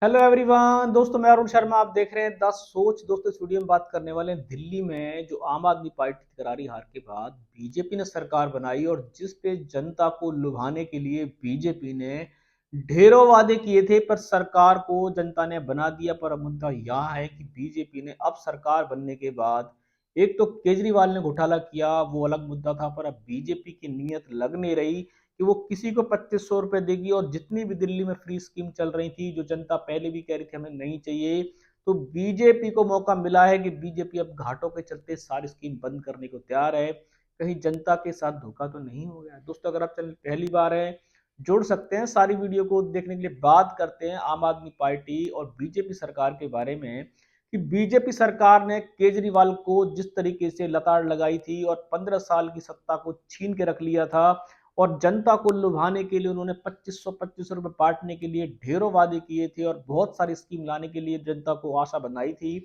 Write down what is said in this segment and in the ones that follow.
Hello everyone दोस्तों, मैं अरुण शर्मा। आप देख रहे हैं द सोच। दोस्तों, इस वीडियो में बात करने वाले हैं दिल्ली में जो आम आदमी पार्टी की करारी हार के बाद बीजेपी ने सरकार बनाई और जिस पे जनता को लुभाने के लिए बीजेपी ने ढेरों वादे किए थे, पर सरकार को जनता ने बना दिया। पर अब मुद्दा यह है कि बीजेपी ने अब सरकार बनने के बाद एक तो केजरीवाल ने घोटाला किया, वो अलग मुद्दा था, पर अब बीजेपी की नीयत लग नहीं रही कि वो किसी को 2500 रुपए देगी। और जितनी भी दिल्ली में फ्री स्कीम चल रही थी, जो जनता पहले भी कह रही थी हमें नहीं चाहिए, तो बीजेपी को मौका मिला है कि बीजेपी अब घाटों के चलते सारी स्कीम बंद करने को तैयार है। कहीं जनता के साथ धोखा तो नहीं हो गया? दोस्तों, अगर आप चैनल पहली बार है, जुड़ सकते हैं। सारी वीडियो को देखने के लिए बात करते हैं आम आदमी पार्टी और बीजेपी सरकार के बारे में कि बीजेपी सरकार ने केजरीवाल को जिस तरीके से लताड़ लगाई थी और 15 साल की सत्ता को छीन के रख लिया था, और जनता को लुभाने के लिए उन्होंने 2500 रुपए बांटने के लिए ढेरों वादे किए थे और बहुत सारी स्कीम लाने के लिए जनता को आशा बनाई थी।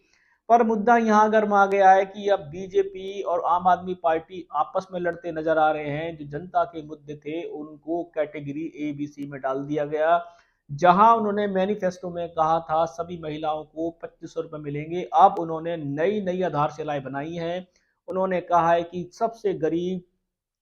पर मुद्दा यहां गर्म आ गया है कि अब बीजेपी और आम आदमी पार्टी आपस में लड़ते नजर आ रहे हैं। जो जनता के मुद्दे थे उनको कैटेगरी ए बी सी में डाल दिया गया। जहां उन्होंने मैनिफेस्टो में कहा था सभी महिलाओं को 2500 रुपए मिलेंगे, अब उन्होंने नई नई आधारशिलाएं बनाई हैं। उन्होंने कहा है कि सबसे गरीब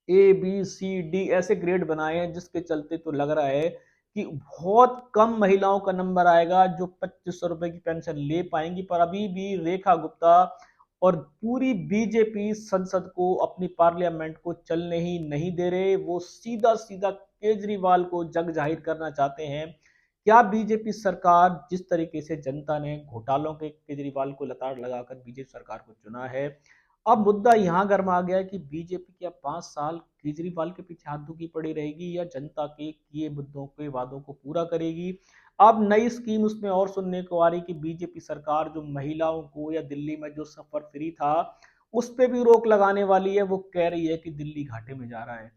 ए बी सी डी ऐसे ग्रेड बनाए हैं, जिसके चलते तो लग रहा है कि बहुत कम महिलाओं का नंबर आएगा जो 2500 रुपए की पेंशन ले पाएंगी। पर अभी भी रेखा गुप्ता और पूरी बीजेपी संसद को, अपनी पार्लियामेंट को चलने ही नहीं दे रहे। वो सीधा सीधा केजरीवाल को जग जाहिर करना चाहते हैं। क्या बीजेपी सरकार, जिस तरीके से जनता ने घोटालों के केजरीवाल को लताड़ लगाकर बीजेपी सरकार को चुना है, अब मुद्दा यहां गर्मा गया कि बीजेपी क्या 5 साल केजरीवाल के पीछे हाथ धोकी पड़ी रहेगी या जनता के किए मुद्दों के वादों को पूरा करेगी? अब नई स्कीम उसमें और सुनने को आ रही कि बीजेपी सरकार जो महिलाओं को या दिल्ली में जो सफर फ्री था उस पे भी रोक लगाने वाली है। वो कह रही है कि दिल्ली घाटे में जा रहा है।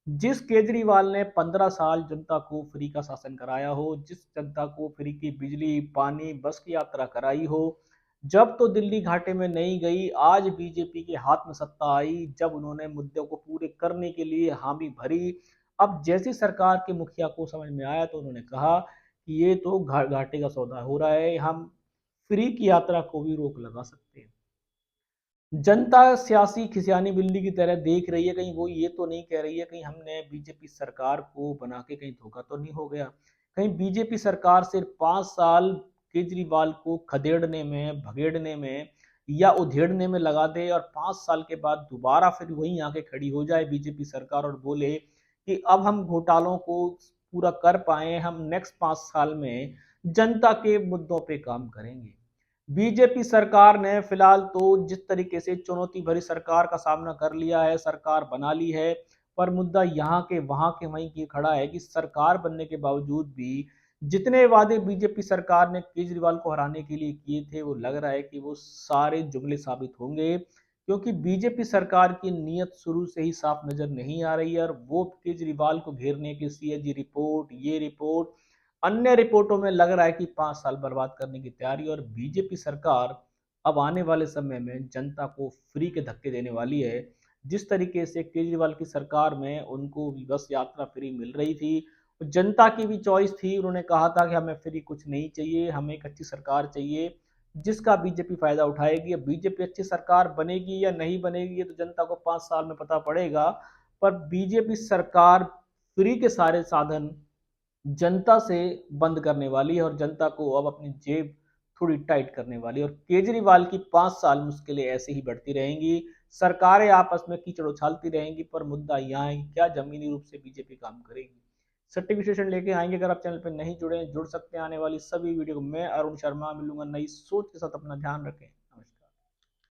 जिस केजरीवाल ने 15 साल जनता को फ्री का शासन कराया हो, जिस जनता को फ्री की बिजली, पानी, बस की यात्रा कराई हो, जब तो दिल्ली घाटे में नहीं गई। आज बीजेपी के हाथ में सत्ता आई, जब उन्होंने मुद्दों को पूरे करने के लिए हामी भरी। अब जैसी सरकार के मुखिया को समझ में आया तो उन्होंने कहा कि ये तो घाटे का सौदा हो रहा है, हम फ्री की यात्रा को भी रोक लगा सकते हैं। जनता सियासी खिसियानी बिल्ली की तरह देख रही है। कहीं वो ये तो नहीं कह रही है कहीं हमने बीजेपी सरकार को बना के कहीं धोखा तो नहीं हो गया? कहीं बीजेपी सरकार सिर्फ 5 साल केजरीवाल को खदेड़ने में, भगेड़ने में या उधेड़ने में लगा दे और 5 साल के बाद दोबारा फिर वहीं आके खड़ी हो जाए बीजेपी सरकार और बोले कि अब हम घोटालों को पूरा कर पाए, हम नेक्स्ट 5 साल में जनता के मुद्दों पे काम करेंगे। बीजेपी सरकार ने फिलहाल तो जिस तरीके से चुनौती भरी सरकार का सामना कर लिया है, सरकार बना ली है, पर मुद्दा यहाँ के वहां के वहीं की खड़ा है कि सरकार बनने के बावजूद भी जितने वादे बीजेपी सरकार ने केजरीवाल को हराने के लिए किए थे, वो लग रहा है कि वो सारे जुमले साबित होंगे। क्योंकि बीजेपी सरकार की नीयत शुरू से ही साफ नजर नहीं आ रही है और वो केजरीवाल को घेरने की सीएजी रिपोर्ट, ये रिपोर्ट, अन्य रिपोर्टों में लग रहा है कि 5 साल बर्बाद करने की तैयारी। और बीजेपी सरकार अब आने वाले समय में जनता को फ्री के धक्के देने वाली है। जिस तरीके से केजरीवाल की सरकार में उनको बस यात्रा फ्री मिल रही थी, जनता की भी चॉइस थी। उन्होंने कहा था कि हमें फ्री कुछ नहीं चाहिए, हमें एक अच्छी सरकार चाहिए जिसका बीजेपी फायदा उठाएगी। अब बीजेपी अच्छी सरकार बनेगी या नहीं बनेगी ये तो जनता को 5 साल में पता पड़ेगा। पर बीजेपी सरकार फ्री के सारे साधन जनता से बंद करने वाली है और जनता को अब अपनी जेब थोड़ी टाइट करने वाली है। और केजरीवाल की 5 साल मुश्किलें ऐसे ही बढ़ती रहेंगी, सरकारें आपस में कीचड़ उछालती रहेंगी। पर मुद्दा यहाँ है कि क्या जमीनी रूप से बीजेपी काम करेगी? सटीक विश्लेषण लेके आएंगे। अगर आप चैनल पर नहीं जुड़े, जुड़ सकते हैं। आने वाली सभी वीडियो को मैं अरुण शर्मा मिलूंगा नई सोच के साथ। अपना ध्यान रखें।